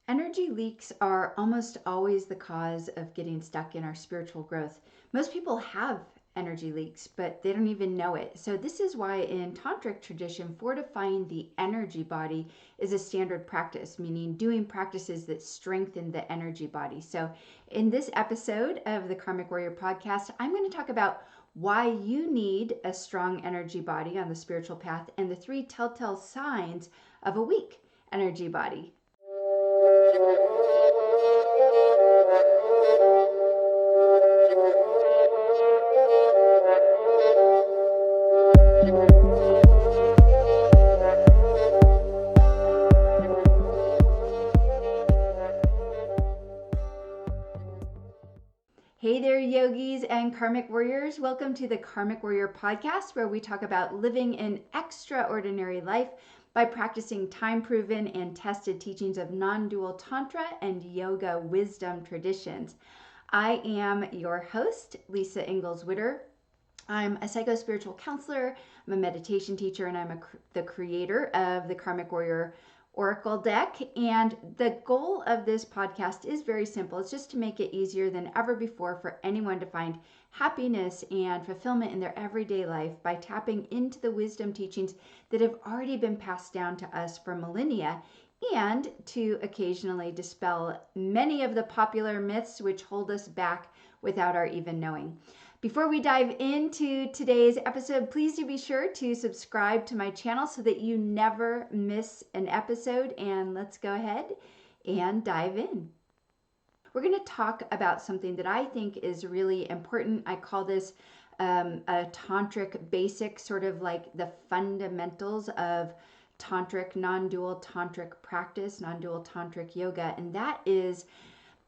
Energy leaks are almost always the cause of getting stuck in our spiritual growth. Most people have energy leaks, but they don't even know it. So this is why in tantric tradition, fortifying the energy body is a standard practice, meaning doing practices that strengthen the energy body. So in this episode of the Karmic Warrior Podcast, I'm going to talk about why you need a strong energy body on the spiritual path and the 3 telltale signs of a weak energy body. Hey there, yogis and karmic warriors. Welcome to the Karmic Warrior Podcast, where we talk about living an extraordinary life by practicing time-proven and tested teachings of non-dual tantra and yoga wisdom traditions. I am your host, Lisa Engles. I'm a psycho-spiritual counselor, I'm a meditation teacher, and I'm the creator of the Karmic Warrior Oracle deck. And the goal of this podcast is very simple. It's just to make it easier than ever before for anyone to find happiness and fulfillment in their everyday life by tapping into the wisdom teachings that have already been passed down to us for millennia, and to occasionally dispel many of the popular myths which hold us back without our even knowing. Before we dive into today's episode, please do be sure to subscribe to my channel so that you never miss an episode. And let's go ahead and dive in. We're going to talk about something that I think is really important. I call this a Tantric Basics, sort of like the fundamentals of tantric, non-dual tantric practice, non-dual tantric yoga. And that is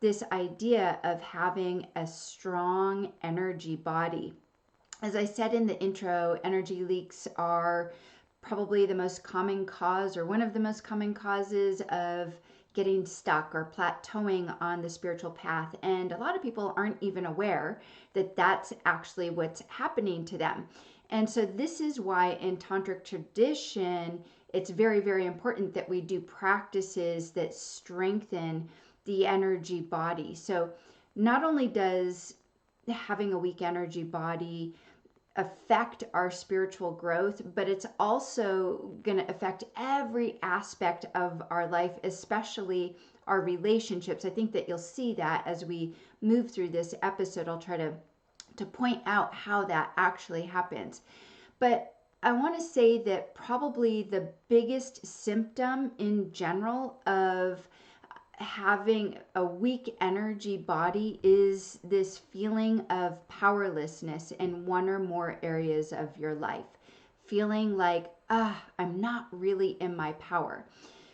this idea of having a strong energy body. As I said in the intro, energy leaks are probably the most common cause, or one of the most common causes, of getting stuck or plateauing on the spiritual path. And a lot of people aren't even aware that that's actually what's happening to them. And so this is why in tantric tradition, it's very, very important that we do practices that strengthen the energy body. So not only does having a weak energy body affect our spiritual growth, but it's also going to affect every aspect of our life, especially our relationships. I think that you'll see that as we move through this episode. I'll try to point out how that actually happens. But I want to say that probably the biggest symptom in general of having a weak energy body is this feeling of powerlessness in one or more areas of your life. Feeling like, I'm not really in my power.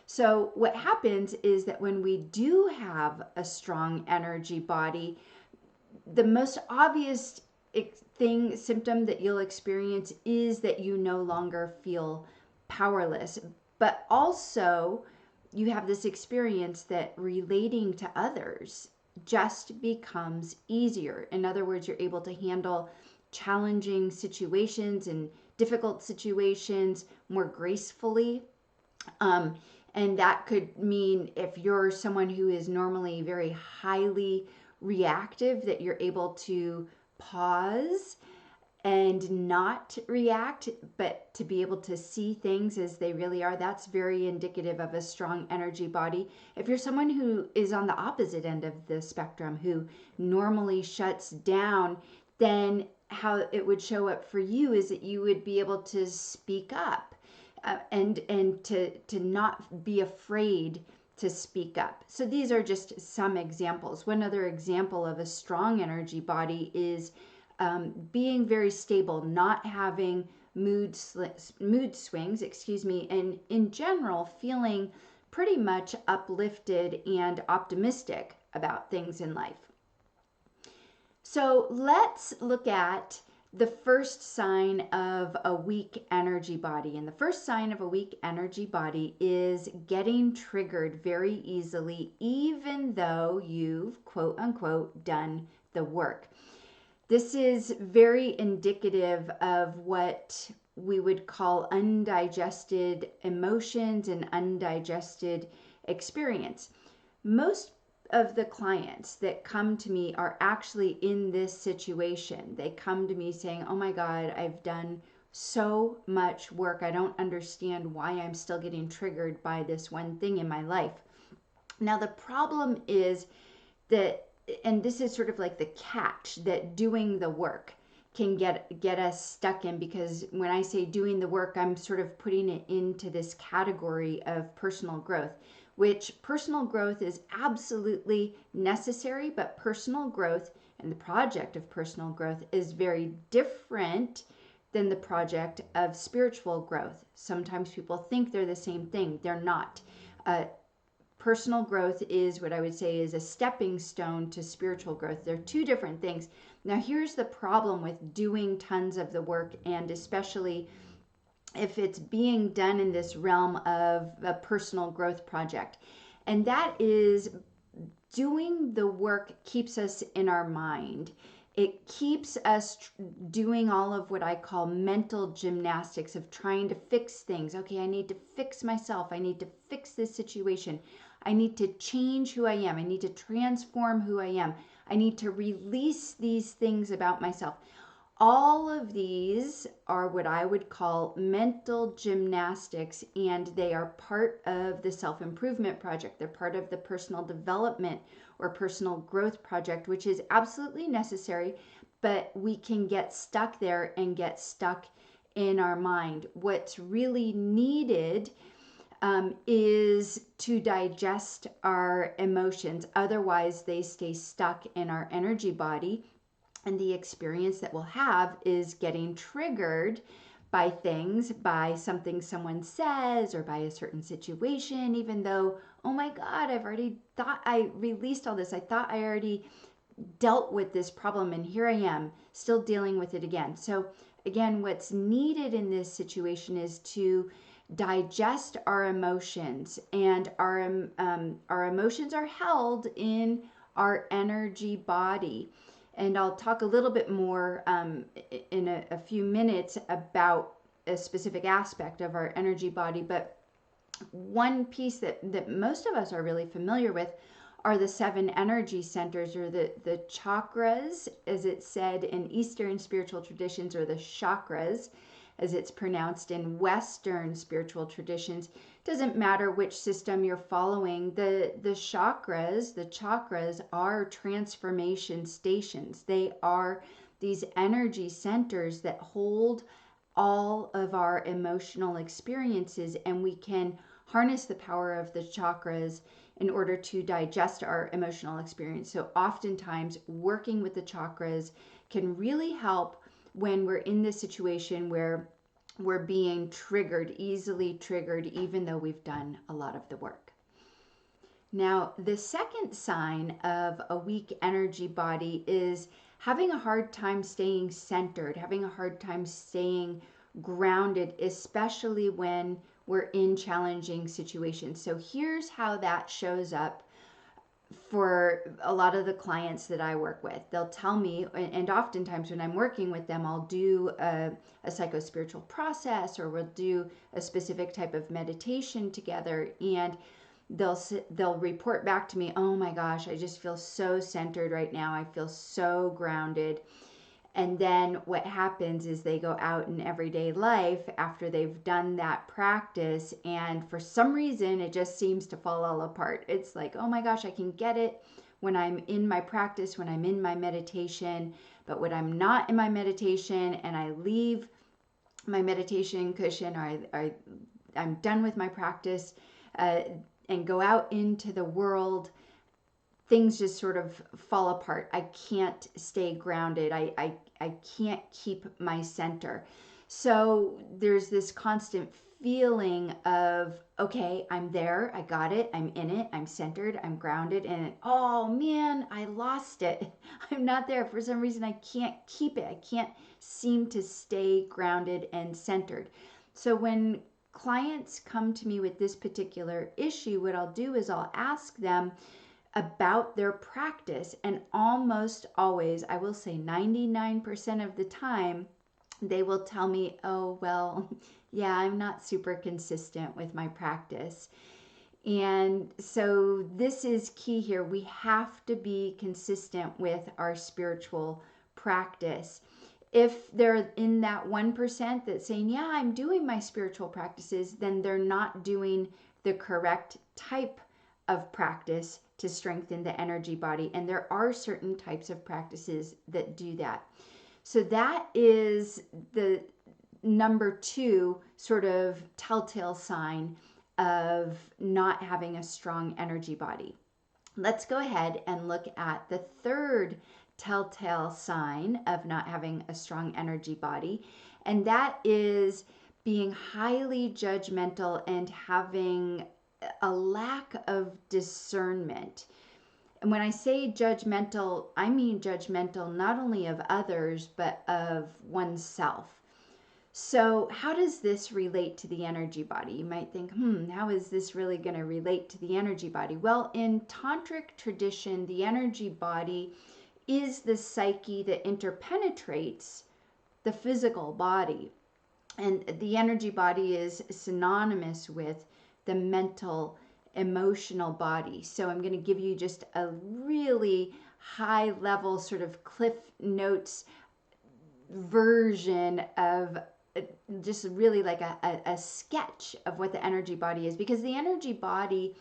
So what happens is that when we do have a strong energy body, the most obvious symptom that you'll experience is that you no longer feel powerless. But also, you have this experience that relating to others just becomes easier. In other words, you're able to handle challenging situations and difficult situations more gracefully. And that could mean if you're someone who is normally very highly reactive, that you're able to pause and not react, but to be able to see things as they really are. That's very indicative of a strong energy body. If you're someone who is on the opposite end of the spectrum, who normally shuts down, then how it would show up for you is that you would be able to speak up and to not be afraid to speak up. So these are just some examples. One other example of a strong energy body is being very stable, not having mood swings, and in general feeling pretty much uplifted and optimistic about things in life. So let's look at the first sign of a weak energy body. And the first sign of a weak energy body is getting triggered very easily, even though you've, quote unquote, done the work. This is very indicative of what we would call undigested emotions and undigested experience. most of the clients that come to me are actually in this situation. They come to me saying, oh my God, I've done so much work. I don't understand why I'm still getting triggered by this one thing in my life. Now, the problem is that, and this is sort of like the catch, that doing the work can get us stuck in, because when I say doing the work, I'm sort of putting it into this category of personal growth, which personal growth is absolutely necessary, but personal growth and the project of personal growth is very different than the project of spiritual growth. Sometimes people think they're the same thing. They're not. Personal growth is what I would say is a stepping stone to spiritual growth. They're two different things. Now, here's the problem with doing tons of the work, and especially if it's being done in this realm of a personal growth project. And that is, doing the work keeps us in our mind. It keeps us doing all of what I call mental gymnastics of trying to fix things. Okay, I need to fix myself. I need to fix this situation. I need to change who I am. I need to transform who I am. I need to release these things about myself. All of these are what I would call mental gymnastics, and they are part of the self-improvement project. They're part of the personal development or personal growth project, which is absolutely necessary, but we can get stuck there and get stuck in our mind. What's really needed is to digest our emotions. Otherwise, they stay stuck in our energy body. And the experience that we'll have is getting triggered by things, by something someone says, or by a certain situation, even though, oh my God, I've already thought I released all this. I thought I already dealt with this problem, and here I am still dealing with it again. So again, what's needed in this situation is to digest our emotions, and our emotions are held in our energy body. And I'll talk a little bit more in a few minutes about a specific aspect of our energy body. But one piece that most of us are really familiar with are the 7 energy centers, or the chakras, as it's said in Eastern spiritual traditions, or the chakras, as it's pronounced in Western spiritual traditions. Doesn't matter which system you're following. The chakras are transformation stations. They are these energy centers that hold all of our emotional experiences, and we can harness the power of the chakras in order to digest our emotional experience. So oftentimes working with the chakras can really help when we're in this situation where we're being easily triggered, even though we've done a lot of the work. Now, the second sign of a weak energy body is having a hard time staying centered, having a hard time staying grounded, especially when we're in challenging situations. So here's how that shows up for a lot of the clients that I work with. They'll tell me, and oftentimes when I'm working with them, I'll do a psycho-spiritual process, or we'll do a specific type of meditation together, and they'll report back to me, oh my gosh, I just feel so centered right now. I feel so grounded. And then what happens is they go out in everyday life after they've done that practice, and for some reason it just seems to fall all apart. It's like, oh my gosh, I can get it when I'm in my practice, when I'm in my meditation, but when I'm not in my meditation and I leave my meditation cushion, or I'm done with my practice and go out into the world, things just sort of fall apart. I can't stay grounded. I can't keep my center. So there's this constant feeling of, okay, I'm there, I got it, I'm in it, I'm centered, I'm grounded, and oh man, I lost it. I'm not there. For some reason, I can't keep it. I can't seem to stay grounded and centered. So when clients come to me with this particular issue, what I'll do is I'll ask them about their practice, and almost always, I will say 99% of the time, they will tell me, oh, well, yeah, I'm not super consistent with my practice. And so this is key here. We have to be consistent with our spiritual practice. If they're in that 1% that's saying, yeah, I'm doing my spiritual practices, then they're not doing the correct type of practice to strengthen the energy body. And there are certain types of practices that do that. So that is the number 2 sort of telltale sign of not having a strong energy body. Let's go ahead and look at the third telltale sign of not having a strong energy body, and that is being highly judgmental and having a lack of discernment. And when I say judgmental, I mean judgmental not only of others, but of oneself. So how does this relate to the energy body? You might think, how is this really going to relate to the energy body? Well, in tantric tradition, the energy body is the psyche that interpenetrates the physical body. And the energy body is synonymous with the mental, emotional body. So I'm going to give you just a really high level sort of Cliff Notes version of just really like a sketch of what the energy body is, because the energy body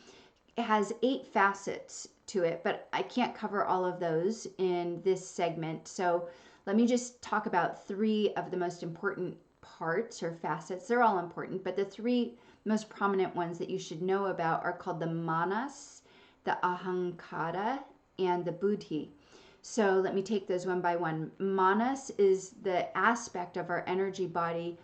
has 8 facets to it, but I can't cover all of those in this segment. So let me just talk about 3 of the most important parts or facets. They're all important, but the 3 most prominent ones that you should know about are called the manas, the ahankara, and the buddhi. So let me take those one by one. Manas is the aspect of our energy body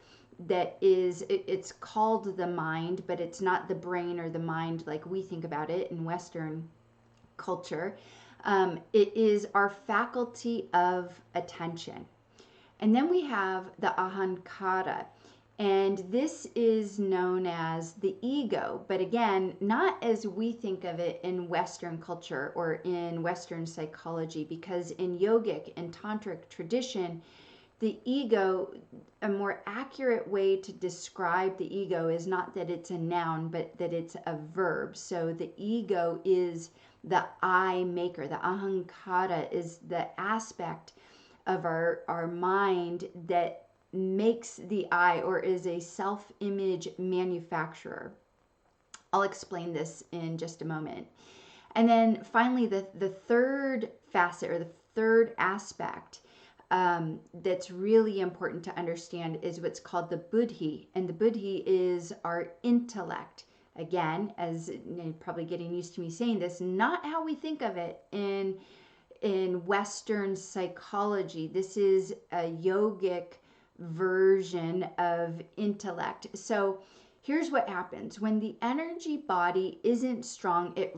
that is, it's called the mind, but it's not the brain or the mind like we think about it in Western culture. It is our faculty of attention. And then we have the ahankara. And this is known as the ego, but again, not as we think of it in Western culture or in Western psychology, because in yogic and tantric tradition, the ego, a more accurate way to describe the ego is not that it's a noun, but that it's a verb. So the ego is the I maker. The ahankara is the aspect of our mind that makes the I, or is a self-image manufacturer. I'll explain this in just a moment. And then finally, the third facet, or the third aspect that's really important to understand is what's called the buddhi. And the buddhi is our intellect. Again, as you're probably getting used to me saying this, not how we think of it in Western psychology. This is a yogic version of intellect. So here's what happens. When the energy body isn't strong, it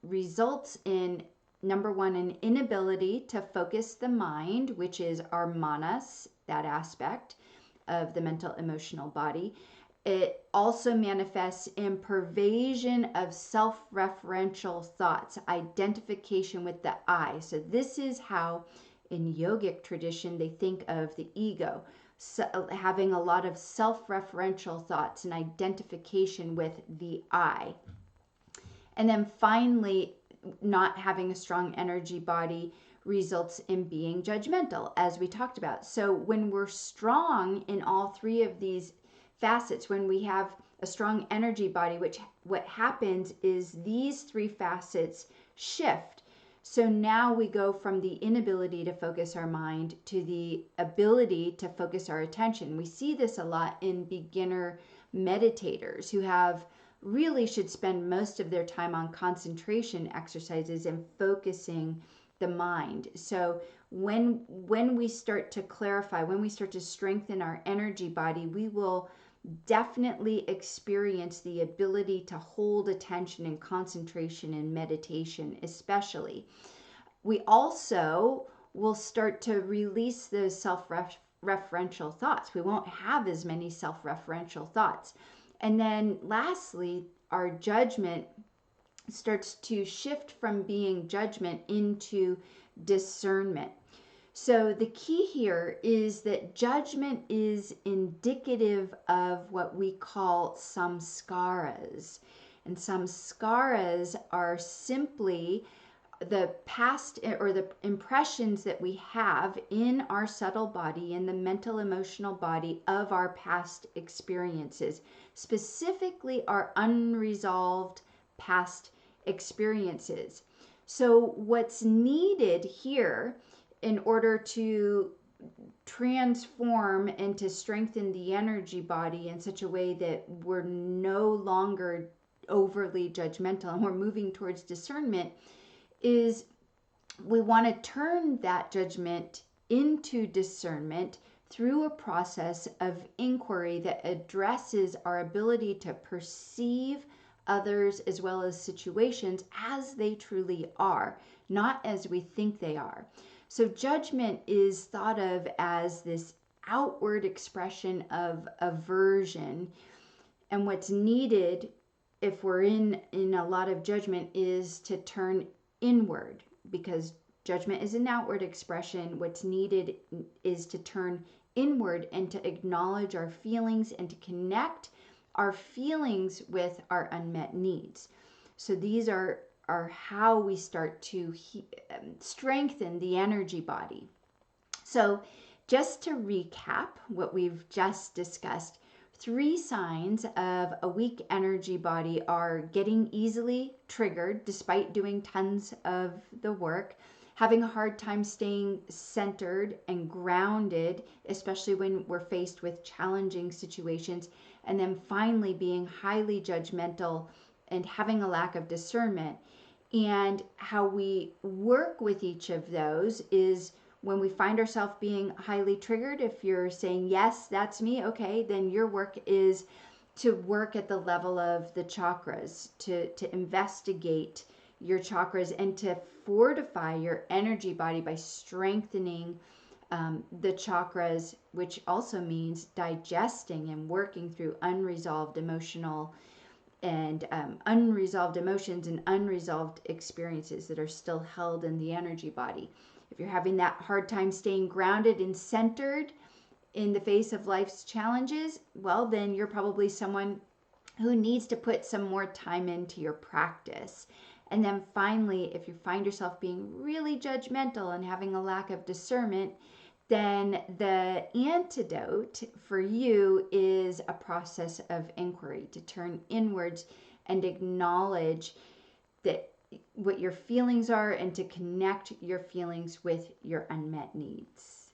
results in, number 1, an inability to focus the mind, which is our manas, that aspect of the mental emotional body. It also manifests in pervasion of self-referential thoughts, identification with the I. So this is how in yogic tradition they think of the ego. So having a lot of self-referential thoughts and identification with the I. And then finally, not having a strong energy body results in being judgmental, as we talked about. So when we're strong in all 3 of these facets, when we have a strong energy body, what happens is these 3 facets shift. So now we go from the inability to focus our mind to the ability to focus our attention. We see this a lot in beginner meditators who really should spend most of their time on concentration exercises and focusing the mind. So when we start to clarify, when we start to strengthen our energy body, we will definitely experience the ability to hold attention and concentration in meditation, especially. We also will start to release those self-referential thoughts. We won't have as many self-referential thoughts. And then lastly, our judgment starts to shift from being judgment into discernment. So the key here is that judgment is indicative of what we call samskaras. And samskaras are simply the past or the impressions that we have in our subtle body, in the mental emotional body of our past experiences, specifically our unresolved past experiences. So what's needed here in order to transform and to strengthen the energy body in such a way that we're no longer overly judgmental and we're moving towards discernment is we want to turn that judgment into discernment through a process of inquiry that addresses our ability to perceive others as well as situations as they truly are, not as we think they are. So judgment is thought of as this outward expression of aversion, and what's needed if we're in a lot of judgment is to turn inward, because judgment is an outward expression. What's needed is to turn inward and to acknowledge our feelings and to connect our feelings with our unmet needs. So these are how we start to strengthen the energy body. So just to recap what we've just discussed, 3 signs of a weak energy body are getting easily triggered despite doing tons of the work, having a hard time staying centered and grounded, especially when we're faced with challenging situations, and then finally being highly judgmental and having a lack of discernment. And how we work with each of those is when we find ourselves being highly triggered, if you're saying, yes, that's me, okay, then your work is to work at the level of the chakras, to investigate your chakras and to fortify your energy body by strengthening the chakras, which also means digesting and working through unresolved emotions and unresolved experiences that are still held in the energy body. If you're having that hard time staying grounded and centered in the face of life's challenges, well, then you're probably someone who needs to put some more time into your practice. And then finally, if you find yourself being really judgmental and having a lack of discernment, then the antidote for you is a process of inquiry, to turn inwards and acknowledge that what your feelings are and to connect your feelings with your unmet needs.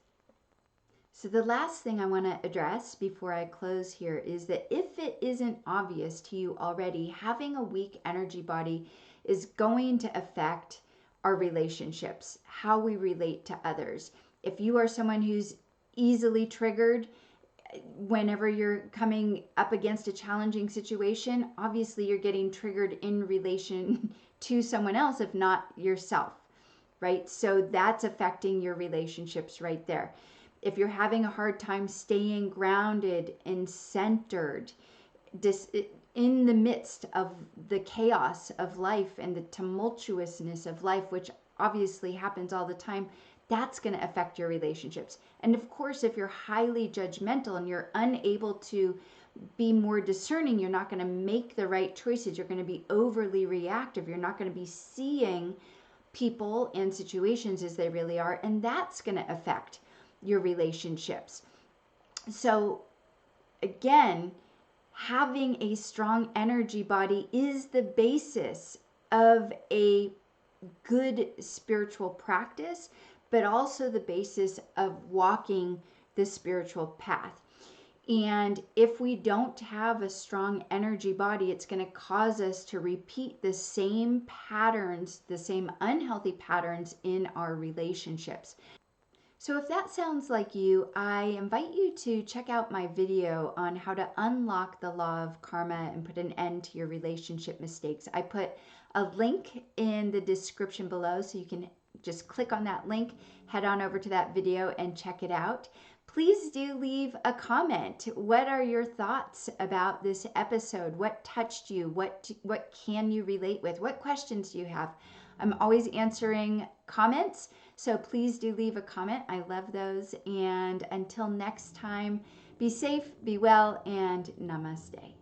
So the last thing I want to address before I close here is that if it isn't obvious to you already, having a weak energy body is going to affect our relationships, how we relate to others. If you are someone who's easily triggered whenever you're coming up against a challenging situation, obviously you're getting triggered in relation to someone else, if not yourself, right? So that's affecting your relationships right there. If you're having a hard time staying grounded and centered in the midst of the chaos of life and the tumultuousness of life, which obviously happens all the time, that's going to affect your relationships. And of course, if you're highly judgmental and you're unable to be more discerning, you're not going to make the right choices. You're going to be overly reactive. You're not going to be seeing people and situations as they really are. And that's going to affect your relationships. So again, having a strong energy body is the basis of a good spiritual practice, but also the basis of walking the spiritual path. And if we don't have a strong energy body, it's going to cause us to repeat the same patterns, the same unhealthy patterns in our relationships. So if that sounds like you, I invite you to check out my video on how to unlock the law of karma and put an end to your relationship mistakes. I put a link in the description below, so you can just click on that link, head on over to that video and check it out. Please do leave a comment. What are your thoughts about this episode? What touched you? What can you relate with? What questions do you have? I'm always answering comments, so please do leave a comment. I love those. And until next time, be safe, be well, and namaste.